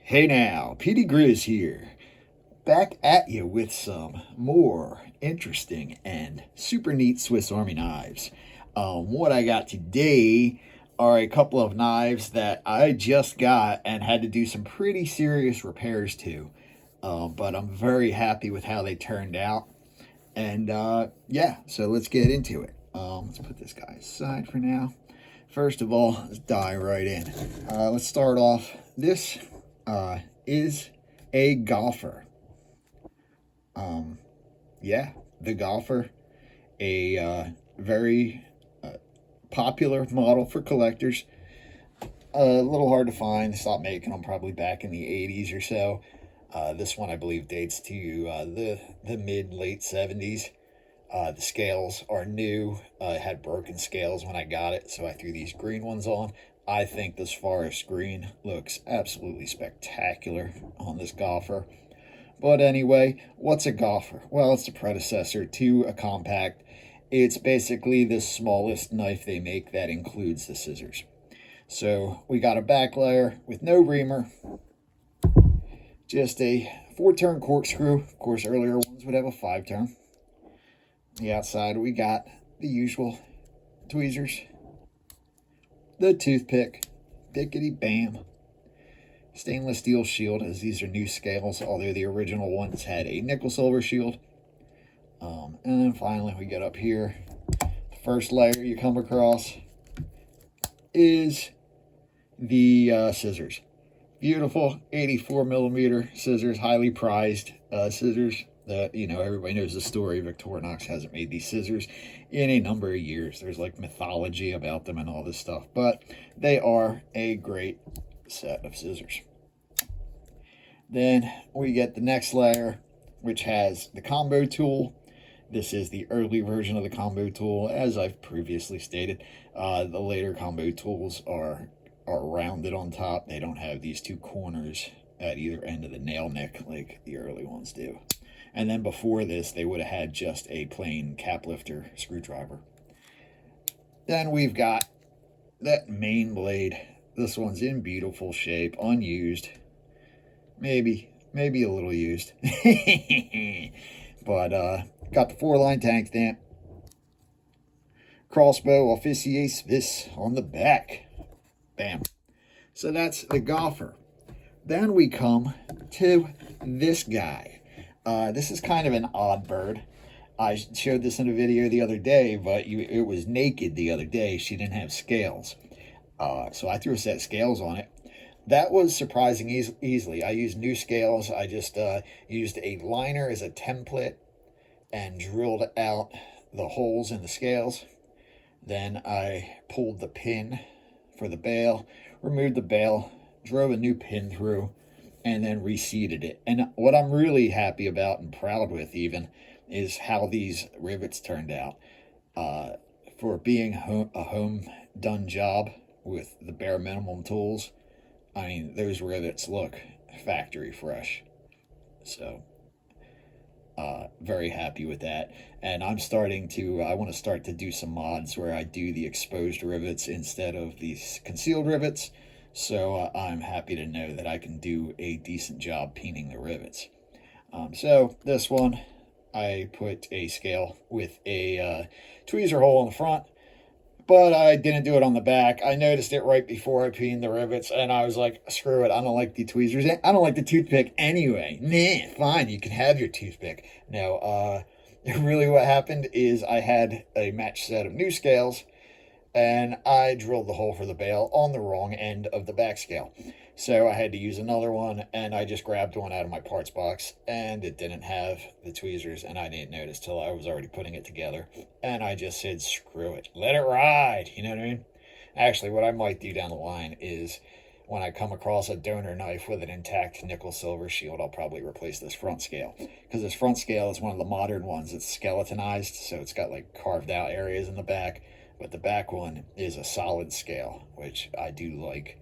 Hey now, PD Grizz here, back at you with some more interesting and super neat Swiss Army knives. What I got today are a couple of knives that I just got and had to do some pretty serious repairs to. But I'm very happy with how they turned out. And yeah, so let's get into it. Let's put this guy aside for now. First of all, let's dive right in. Let's start off. This is a golfer. Yeah, the golfer, a very popular model for collectors. A little hard to find. They stopped making them probably back in the 80s or so. This one, I believe, dates to the mid-late 70s. The scales are new. It had broken scales when I got it, so I threw these green ones on. I think this forest green looks absolutely spectacular on this golfer. But anyway, what's a golfer? Well, it's the predecessor to a compact. It's basically the smallest knife they make that includes the scissors. So we got a back layer with no reamer, just a 4-turn corkscrew. Of course, earlier ones would have a 5-turn. The outside, we got the usual tweezers, the toothpick, pickety bam, stainless steel shield, as these are new scales, although the original ones had a nickel silver shield. And then finally we get up here. The first layer you come across is the scissors. Beautiful 84mm scissors, highly prized scissors. Everybody knows the story. Victorinox hasn't made these scissors in a number of years. There's like mythology about them and all this stuff, but they are a great set of scissors. Then we get the next layer, which has the combo tool. This is the early version of the combo tool, as I've previously stated. The later combo tools are rounded on top. They don't have these two corners at either end of the nail nick like the early ones do. And then before this, they would have had just a plain cap lifter screwdriver. Then we've got that main blade. This one's in beautiful shape, unused. Maybe a little used. But got the 4-line tank stamp. Crossbow officier Swiss on the back. Bam. So that's the golfer. Then we come to this guy. This is kind of an odd bird. I showed this in a video the other day, but it was naked the other day. She didn't have scales. So I threw a set of scales on it. That was surprising easily. I used new scales. I just used a liner as a template and drilled out the holes in the scales. Then I pulled the pin for the bail, removed the bail, drove a new pin through, and then reseated it. And what I'm really happy about and proud with even is how these rivets turned out. For being a home done job with the bare minimum tools, I mean, those rivets look factory fresh. So very happy with that. And I want to start to do some mods where I do the exposed rivets instead of these concealed rivets. So I'm happy to know that I can do a decent job peening the rivets. So this one, I put a scale with a tweezer hole in the front, but I didn't do it on the back. I noticed it right before I peened the rivets, and I was like, screw it, I don't like the tweezers. I don't like the toothpick anyway. Nah, fine, you can have your toothpick. No, really what happened is I had a match set of new scales, and I drilled the hole for the bail on the wrong end of the back scale. So I had to use another one, and I just grabbed one out of my parts box, and it didn't have the tweezers, and I didn't notice till I was already putting it together. And I just said, screw it, let it ride, you know what I mean? Actually, what I might do down the line is when I come across a donor knife with an intact nickel silver shield, I'll probably replace this front scale. Because this front scale is one of the modern ones. It's skeletonized, so it's got like carved out areas in the back. But the back one is a solid scale, which I do like.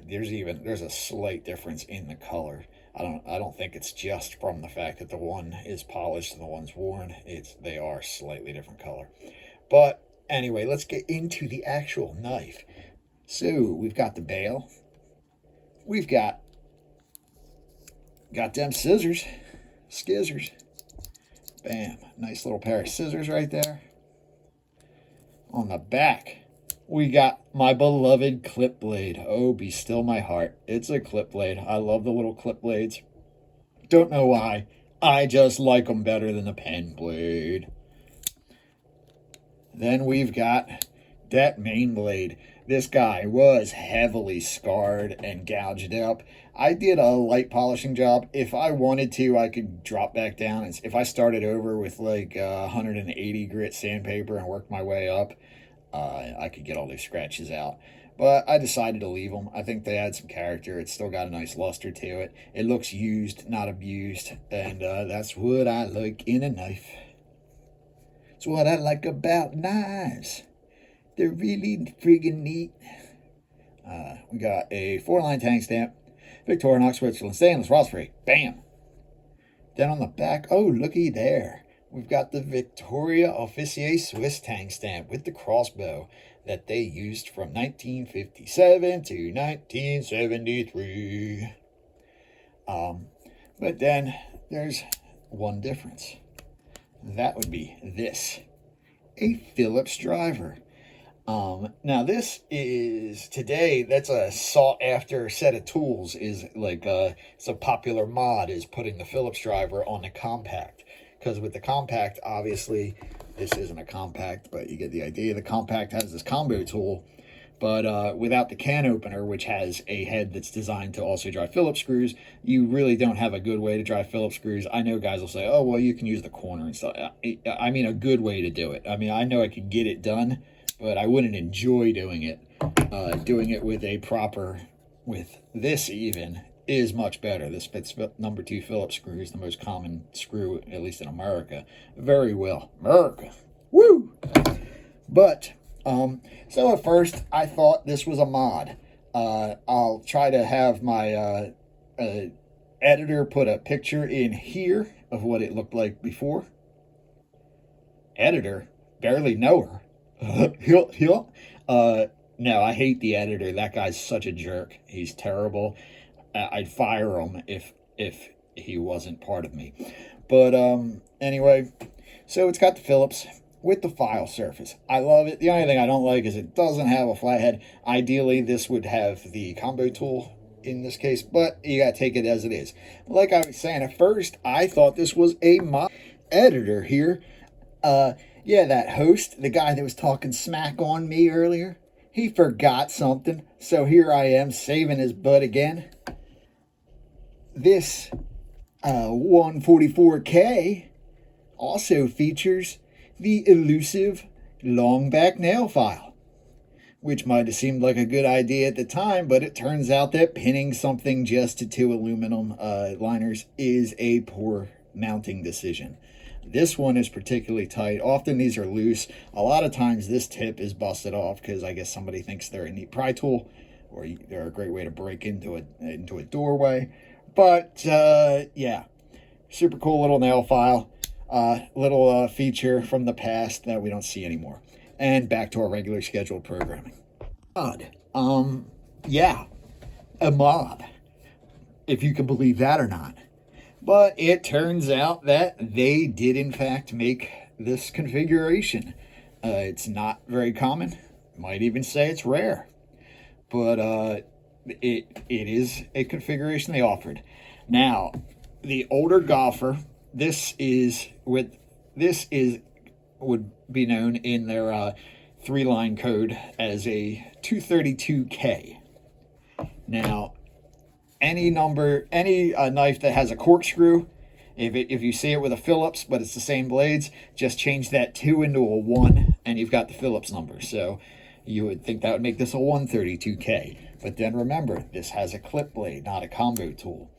There's a slight difference in the color. I don't think it's just from the fact that the one is polished and the one's worn. They are slightly different color. But anyway, let's get into the actual knife. So we've got the bail. We've got Got them scissors. Skizzers. Bam. Nice little pair of scissors right there. On the back, we got my beloved clip blade. Oh, be still my heart. It's a clip blade. I love the little clip blades. Don't know why. I just like them better than the pen blade. Then we've got that main blade. This guy was heavily scarred and gouged up. I did a light polishing job. If I wanted to, I could drop back down. If I started over with like 180 grit sandpaper and worked my way up, I could get all those scratches out. But I decided to leave them. I think they add some character. It's still got a nice luster to it. It looks used, not abused. And that's what I like in a knife. It's what I like about knives. They're really friggin' neat. We got a 4-line tank stamp. Victorinox, Switzerland, stainless, rust-free. Bam! Then on the back, oh, looky there. We've got the Victoria Officier Swiss tank stamp with the crossbow that they used from 1957 to 1973. But then there's one difference. That would be this. A Phillips driver. Now this is today, that's a sought after set of tools, is like it's a popular mod, is putting the Phillips driver on the compact. Because with the compact, obviously, this isn't a compact, but you get the idea. The compact has this combo tool, but without the can opener, which has a head that's designed to also drive Phillips screws, you really don't have a good way to drive Phillips screws. I know guys will say, oh, well, you can use the corner and stuff. I mean, a good way to do it. I mean, I know I could get it done, but I wouldn't enjoy doing it. Doing it with a proper, with this even, is much better. This fits number 2 Phillips screw is the most common screw, at least in America, very well. America. Woo! But, so at first, I thought this was a mod. I'll try to have my editor put a picture in here of what it looked like before. Editor? Barely know her. No, I hate the editor. That guy's such a jerk. He's terrible. I'd fire him if he wasn't part of me. But anyway, so it's got the Phillips with the file surface. I love it. The only thing I don't like is it doesn't have a flathead. Ideally, this would have the combo tool in this case, but you gotta take it as it is. Like I was saying, at first, I thought this was a mod. Editor here. Yeah, that host, the guy that was talking smack on me earlier, he forgot something. So here I am saving his butt again. This 144K also features the elusive long back nail file, which might have seemed like a good idea at the time, but it turns out that pinning something just to 2 aluminum liners is a poor mounting decision. This one is particularly tight. Often these are loose. A lot of times this tip is busted off because I guess somebody thinks they're a neat pry tool, or they're a great way to break into a doorway. But yeah, super cool little nail file. Little feature from the past that we don't see anymore. And back to our regular scheduled programming. God, yeah, a mod, if you can believe that or not. But it turns out that they did, in fact, make this configuration. It's not very common. Might even say it's rare. But it is a configuration they offered. Now, the older golfer, would be known in their 3-line code as a 232K. Now, any knife that has a corkscrew, if you see it with a Phillips, but it's the same blades, just change that 2 into a 1, and you've got the Phillips number. So you would think that would make this a 132K. But then remember, this has a clip blade, not a combo tool.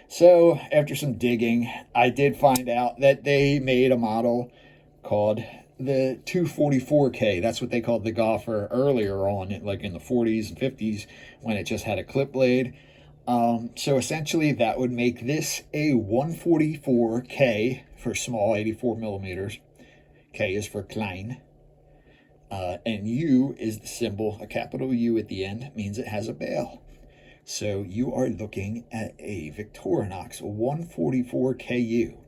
So after some digging, I did find out that they made a model called the 244K. That's what they called the golfer earlier on, like in the 40s and 50s, when it just had a clip blade. So essentially that would make this a 144K for small, 84 millimeters. K is for klein. And U is the symbol, a capital U at the end, means it has a bail. So you are looking at a Victorinox 144 KU.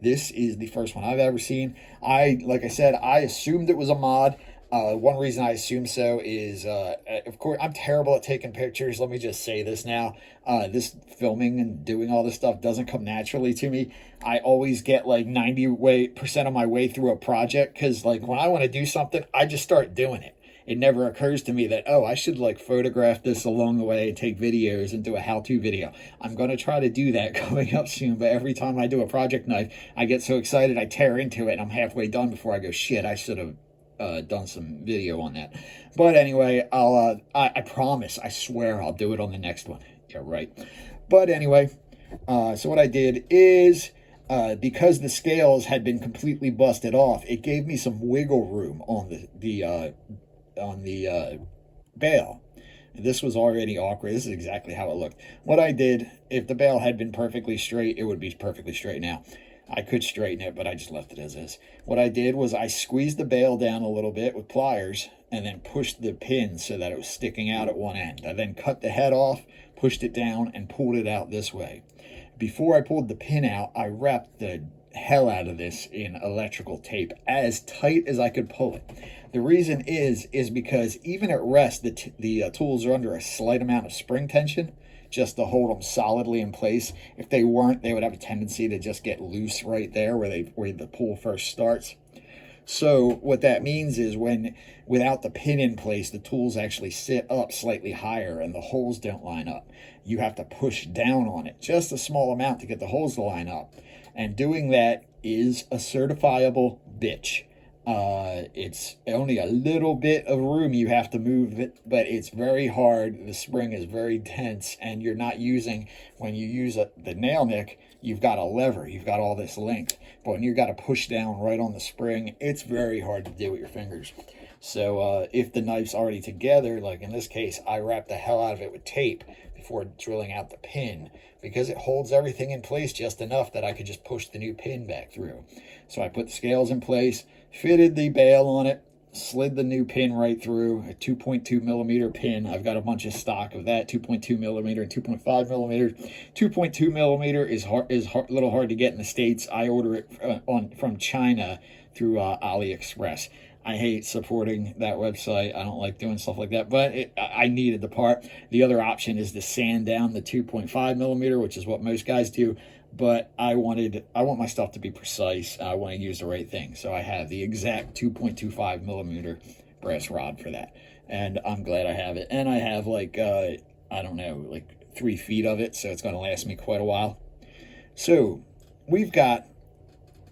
This is the first one I've ever seen. Like I said, I assumed it was a mod. One reason I assume so is, of course, I'm terrible at taking pictures. Let me just say this now. This filming and doing all this stuff doesn't come naturally to me. I always get like 90% of my way through a project because, like, when I want to do something, I just start doing it. It never occurs to me that, oh, I should like photograph this along the way and take videos and do a how-to video. I'm going to try to do that coming up soon, but every time I do a project knife, I get so excited I tear into it and I'm halfway done before I go, shit, I should have done some video on that. But anyway, I promise, I swear I'll do it on the next one. Yeah, right. But anyway, so what I did is, because the scales had been completely busted off, it gave me some wiggle room on the bail. This was already awkward. This is exactly how it looked. What I did, if the bail had been perfectly straight, it would be perfectly straight now. I could straighten it, but I just left it as is. What I did was I squeezed the bail down a little bit with pliers and then pushed the pin so that it was sticking out at one end. I then cut the head off, pushed it down, and pulled it out this way. Before I pulled the pin out, I wrapped the hell out of this in electrical tape as tight as I could pull it. The reason is because even at rest, the tools are under a slight amount of spring tension just to hold them solidly in place. If they weren't, they would have a tendency to just get loose right there where the pull first starts. So what that means is without the pin in place, the tools actually sit up slightly higher and the holes don't line up. You have to push down on it just a small amount to get the holes to line up. And doing that is a certifiable bitch. It's only a little bit of room you have to move it, but it's very hard. The spring is very tense, and you're not using, when you use the nail nick, you've got a lever, you've got all this length. But when you've got to push down right on the spring, it's very hard to do with your fingers. So if the knife's already together, like in this case, I wrapped the hell out of it with tape before drilling out the pin, because it holds everything in place just enough that I could just push the new pin back through. So I put the scales in place, fitted the bail on it, slid the new pin right through, a 2.2 millimeter pin. I've got a bunch of stock of that, 2.2 millimeter and 2.5 millimeter. 2.2 millimeter is a little hard to get in the States. I order it from China through AliExpress. I hate supporting that website. I don't like doing stuff like that, but I needed the part. The other option is to sand down the 2.5 millimeter, which is what most guys do. But I want my stuff to be precise. I want to use the right thing. So I have the exact 2.25 millimeter brass rod for that. And I'm glad I have it. And I have like, I don't know, like 3 feet of it. So it's going to last me quite a while. So we've got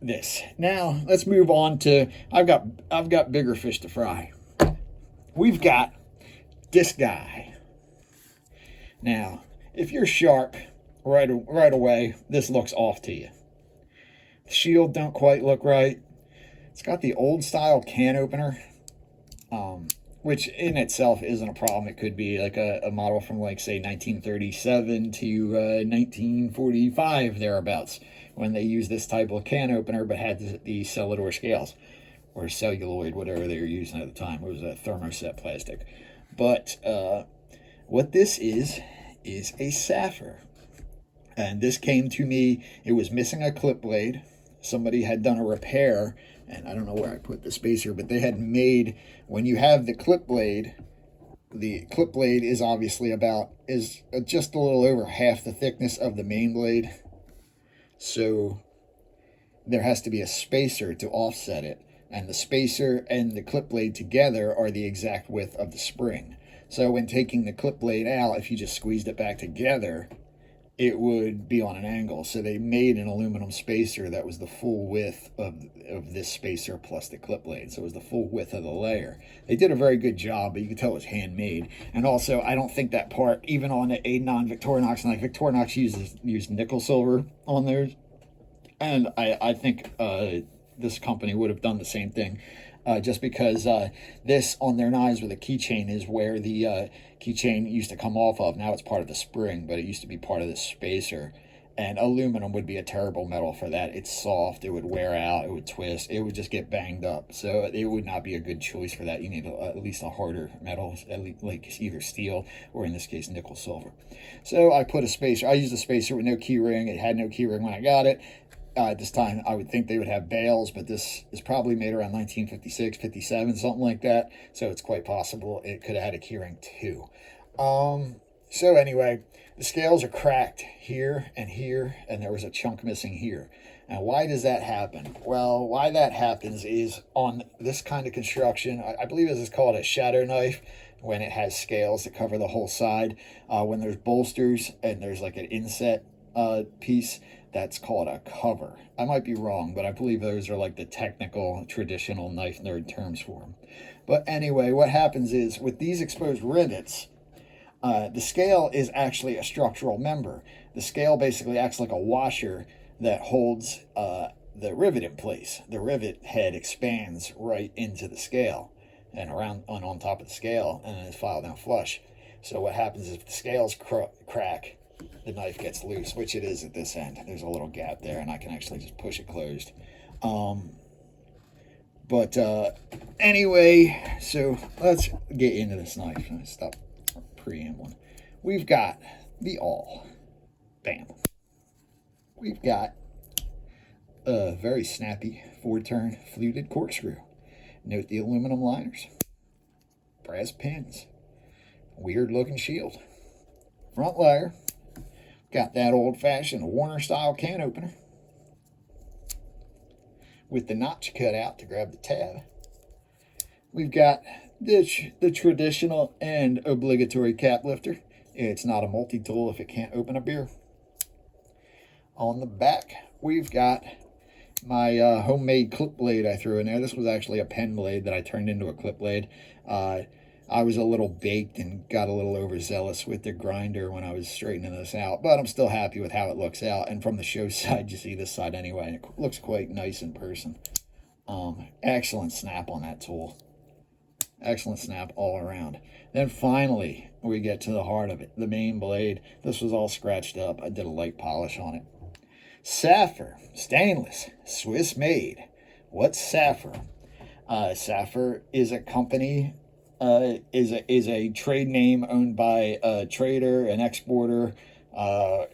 this. Now let's move on to, I've got bigger fish to fry. We've got this guy. Now, if you're sharp, right away, this looks off to you. The shield don't quite look right. It's got the old style can opener, which in itself isn't a problem. It could be like a model from, like, say 1937 to 1945 thereabouts, when they used this type of can opener but had the Celador scales, or celluloid, whatever they were using at the time. It was a thermoset plastic. But what this is a Saphir. And this came to me, it was missing a clip blade. Somebody had done a repair, and I don't know where I put the spacer, but they had made, when you have the clip blade is obviously is just a little over half the thickness of the main blade. So there has to be a spacer to offset it. And the spacer and the clip blade together are the exact width of the spring. So when taking the clip blade out, if you just squeezed it back together, it would be on an angle. So they made an aluminum spacer that was the full width of this spacer plus the clip blade. So it was the full width of the layer. They did a very good job, but you could tell it was handmade. And also, I don't think that part, even on a non-Victorinox, like Victorinox used nickel silver on theirs. And I think this company would have done the same thing. Just because this on their knives with a keychain is where the keychain used to come off of. Now it's part of the spring, but it used to be part of the spacer. And aluminum would be a terrible metal for that. It's soft, it would wear out, it would twist, it would just get banged up. So it would not be a good choice for that. You need at least a harder metal, like either steel or in this case nickel silver. So I put a spacer. I used a spacer with no key ring. It had no key ring when I got it. At this time, I would think they would have bales, but this is probably made around 1956, 57, something like that. So it's quite possible it could have had a keyring too. So anyway, the scales are cracked here, and there was a chunk missing here. Now, why does that happen? Well, why that happens is on this kind of construction, I believe this is called a shadow knife, when it has scales that cover the whole side. When there's bolsters and there's like an inset piece, that's called a cover. I might be wrong, but I believe those are like the technical, traditional knife nerd terms for them. But anyway, what happens is with these exposed rivets, the scale is actually a structural member. The scale basically acts like a washer that holds the rivet in place. The rivet head expands right into the scale and around on top of the scale, and then it's filed down flush. So what happens is if the scales crack, the knife gets loose, which it is at this end. There's a little gap there, and I can actually just push it closed. Anyway, so let's get into this knife. Stop preambling. We've got the awl. Bam. We've got a very snappy 4-turn fluted corkscrew. Note the aluminum liners. Brass pins. Weird looking shield. Front layer. Got that old-fashioned Warner style can opener with the notch cut out to grab the tab. We've got the traditional and obligatory cap lifter. It's not a multi-tool if it can't open a beer. On the back, we've got my homemade clip blade I threw in there. This was actually a pen blade that I turned into a clip blade. I was a little baked and got a little overzealous with the grinder when I was straightening this out, but I'm still happy with how it looks out. And from the show side, you see this side anyway, it looks quite nice in person. Excellent snap on that tool. Excellent snap all around. Then finally, we get to the heart of it, the main blade. This was all scratched up. I did a light polish on it. Saphir, stainless, Swiss made. What's Saphir? Saphir is a company, is a trade name owned by a trader, an exporter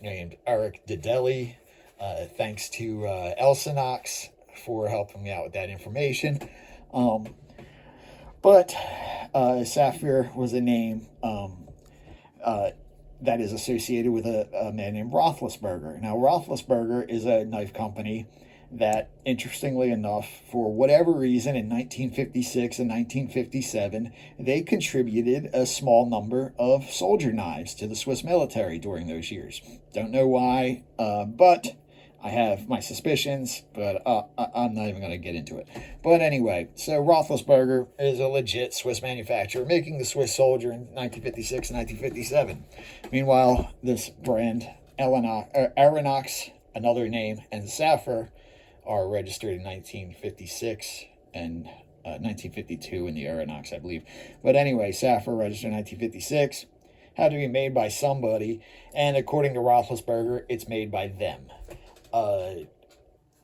named Eric Dedeli. Thanks to Erinox for helping me out with that information. But Saphir was a name that is associated with a man named Rothlisberger. Now, Rothlisberger is a knife company that, interestingly enough, for whatever reason, in 1956 and 1957, they contributed a small number of soldier knives to the Swiss military during those years. Don't know why, but I have my suspicions, but I'm not even going to get into it. But anyway, so Rothlisberger is a legit Swiss manufacturer, making the Swiss soldier in 1956 and 1957. Meanwhile, this brand, Erinox, another name, and Saphir are registered in 1956 and 1952 in the Erinox, I believe. But anyway, Saphir registered in 1956, had to be made by somebody, and according to Rothlisberger, it's made by them.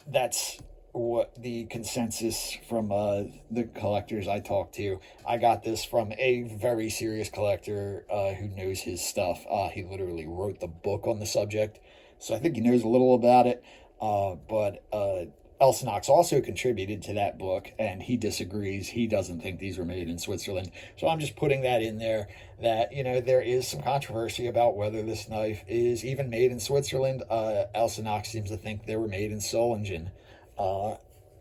That's what the consensus from the collectors I talked to. I got this from a very serious collector who knows his stuff. He literally wrote the book on the subject, so I think he knows a little about it. But Erinox also contributed to that book, and he disagrees. He doesn't think these were made in Switzerland. So I'm just putting that in there, that, you know, there is some controversy about whether this knife is even made in Switzerland. Erinox seems to think they were made in Solingen.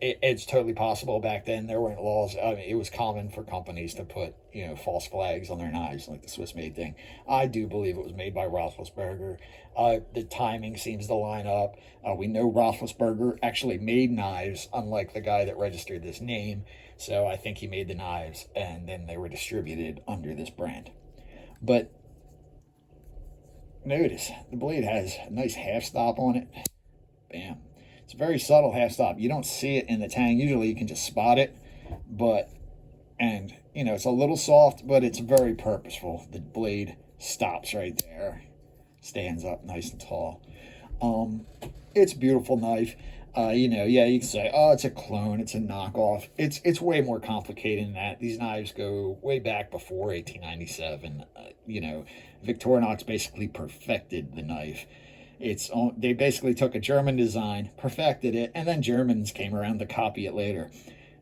It's totally possible. Back then there weren't laws. I mean, it was common for companies to put, you know, false flags on their knives, like the Swiss made thing. I do believe it was made by Rothlisberger. The timing seems to line up. We know Rothlisberger actually made knives, unlike the guy that registered this name. So I think he made the knives and then they were distributed under this brand. But notice the blade has a nice half stop on it. Bam. It's a very subtle half stop. You don't see it in the tang. Usually you can just spot it, and you know, it's a little soft, but it's very purposeful. The blade stops right there, stands up nice and tall. It's a beautiful knife. Yeah, you can say, oh, it's a clone, it's a knockoff. It's way more complicated than that. These knives go way back before 1897. Victorinox basically perfected the knife. They basically took a German design, perfected it, and then Germans came around to copy it later,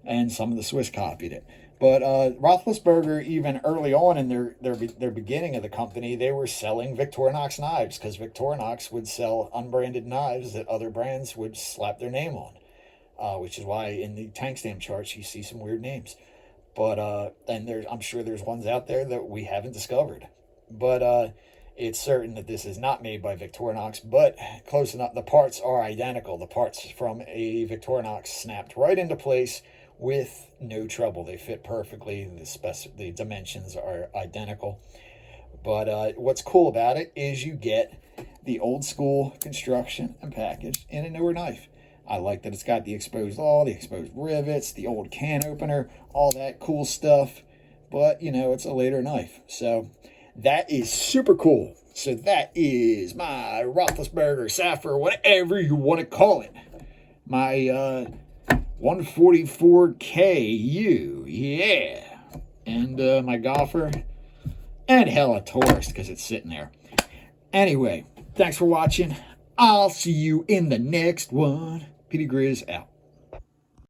and some of the Swiss copied it. But Rothlisberger, even early on in their beginning of the company, they were selling Victorinox knives because Victorinox would sell unbranded knives that other brands would slap their name on, which is why in the tank stamp charts you see some weird names. But I'm sure there's ones out there that we haven't discovered. But it's certain that this is not made by Victorinox, but close enough. The parts are identical. The parts from a Victorinox snapped right into place with no trouble. They fit perfectly. The dimensions are identical. But what's cool about it is you get the old school construction and package in a newer knife. I like that it's got the exposed awl, the exposed rivets, the old can opener, all that cool stuff. But, it's a later knife. So that is super cool. So that is my Rothlisberger, Saphir, whatever you want to call it. My 144KU, yeah. And my golfer, and hell, a tourist, because it's sitting there. Anyway, thanks for watching. I'll see you in the next one. Petey Grizz out.